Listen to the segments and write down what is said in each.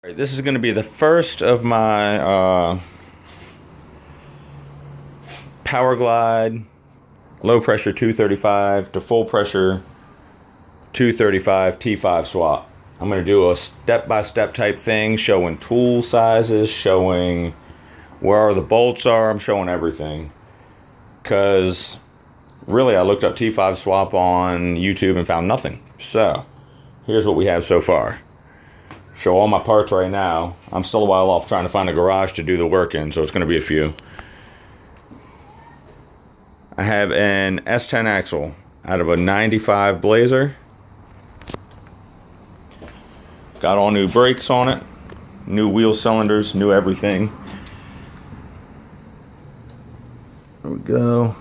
Right, this is going to be the first of my Powerglide low pressure 235 to full pressure 235 T5 swap. I'm going to do a step-by-step type thing, showing tool sizes, showing where the bolts are. I'm showing everything. Because really, I looked up T5 swap on YouTube and found nothing. So, here's what we have so far. Show all my parts right now. I'm still a while off trying to find a garage to do the work in, so it's going to be a few. I have an S10 axle out of a 95 Blazer. Got all new brakes on it, new wheel cylinders, new everything. There we go.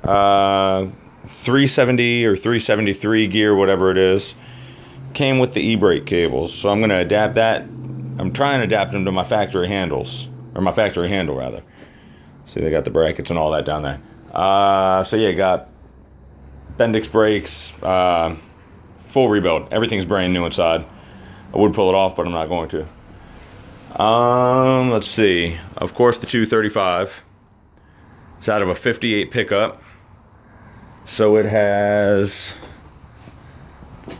370 or 373 gear, whatever it is. Came with the e-brake cables, so I'm going to adapt that. I'm trying to adapt them to my factory handles, or my factory handle rather. See, they got the brackets and all that down there. So yeah, got Bendix brakes, full rebuild. Everything's brand new inside. I would pull it off, but I'm not going to. Let's see. Of course, the 235. It's out of a 58 pickup, so it has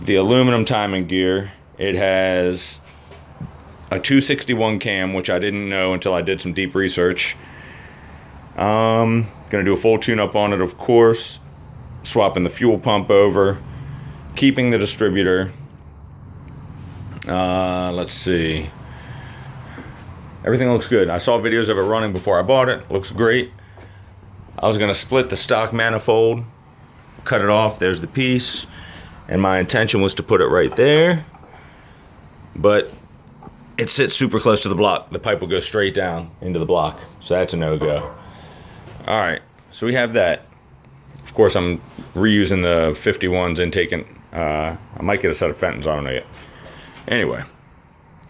the aluminum timing gear. It has a 261 cam, which I didn't know until I did some deep research. Gonna do a full tune-up on it, of course. Swapping the fuel pump over, keeping the distributor. Let's see. Everything looks good. I saw videos of it running before I bought it. Looks great. I was gonna split the stock manifold, cut it off. There's the piece. And my intention was to put it right there, but it sits super close to the block. The pipe will go straight down into the block, so that's a no-go. All right, so we have that. Of course, I'm reusing the 51s and taking, I might get a set of Fentons, I don't know yet. Anyway,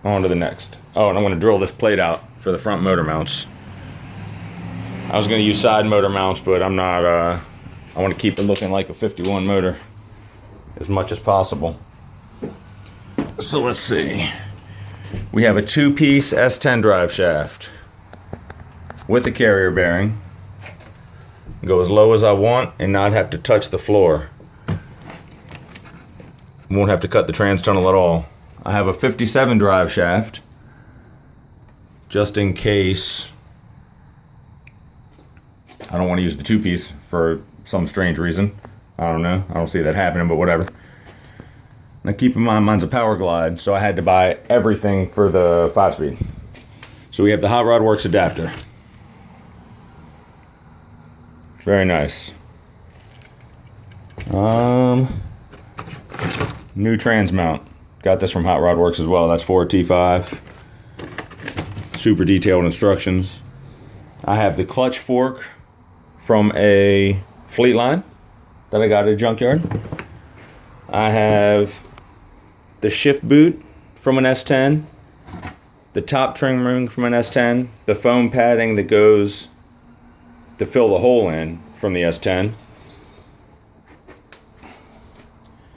on to the next. Oh, and I'm gonna drill this plate out for the front motor mounts. I was gonna use side motor mounts, but I'm not, I wanna keep it looking like a 51 motor as much as possible. So let's see. We have a two-piece S10 drive shaft with a carrier bearing. Go as low as I want and not have to touch the floor. Won't have to cut the trans tunnel at all. I have a 57 drive shaft just in case I don't want to use the two-piece for some strange reason. I don't know. I don't see that happening, but whatever. Now keep in mind, mine's a Powerglide, so I had to buy everything for the 5-speed. So we have the Hot Rod Works adapter. Very nice. New trans mount. Got this from Hot Rod Works as well. That's for a T5. Super detailed instructions. I have the clutch fork from a Fleetline that I got at a junkyard. I have the shift boot from an S10, the top trim ring from an S10, the foam padding that goes to fill the hole in from the S10.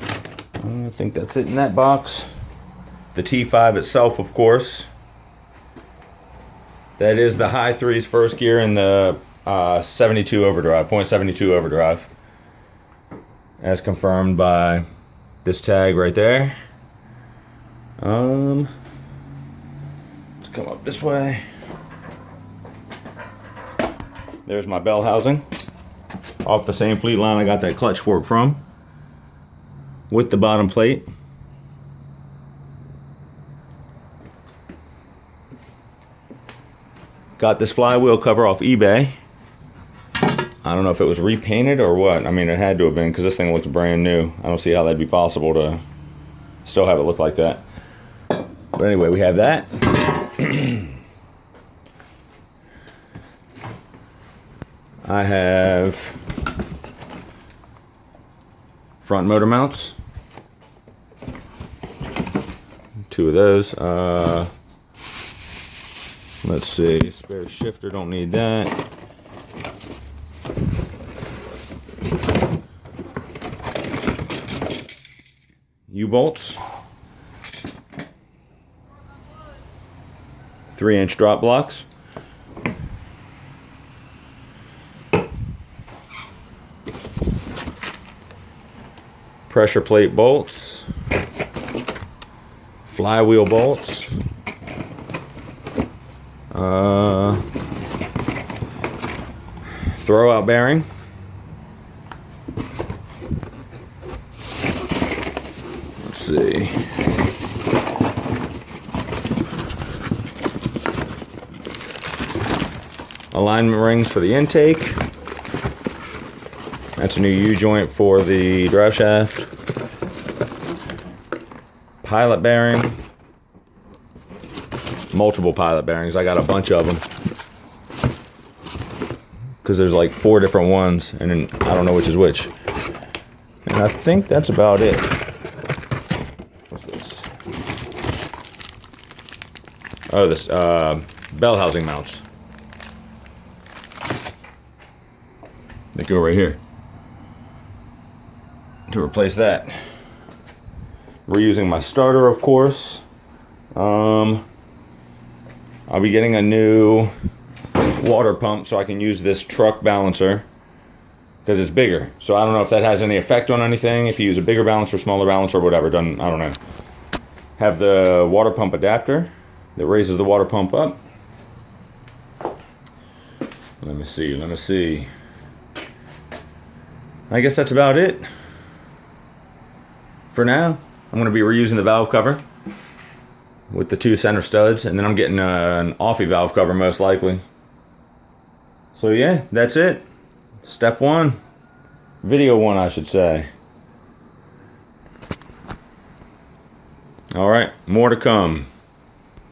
I think that's it in that box. The T5 itself, of course. That is the high threes first gear in the 72 overdrive, 0.72 overdrive. As confirmed by this tag right there. Let's come up this way. There's my bell housing. Off the same Fleetline I got that clutch fork from. With the bottom plate. Got this flywheel cover off eBay. I don't know if it was repainted or what. I mean, it had to have been because this thing looks brand new. I don't see how that'd be possible to still have it look like that. But anyway, we have that. I have front motor mounts. Two of those. Let's see. Spare shifter, don't need that. U-bolts. 3-inch drop blocks. Pressure plate bolts. Flywheel bolts. Throwout bearing. Let's see. Alignment rings for the intake. That's a new U-joint for the drive shaft. Pilot bearing. Multiple pilot bearings. I got a bunch of them. Because there's like 4 different ones, and then I don't know which is which. And I think that's about it. What's this? Oh, this bell housing mounts. They go right here. To replace that. Reusing my starter, of course. I'll be getting a new water pump so I can use this truck balancer because it's bigger. So I don't know if that has any effect on anything. If you use a bigger balancer, smaller balancer, or whatever, I don't know. Have the water pump adapter that raises the water pump up. Let me see. I guess that's about it for now. I'm going to be reusing the valve cover with the 2 center studs, and then I'm getting an offie valve cover most likely. So yeah, that's it. Step 1. Video 1, I should say. Alright, more to come.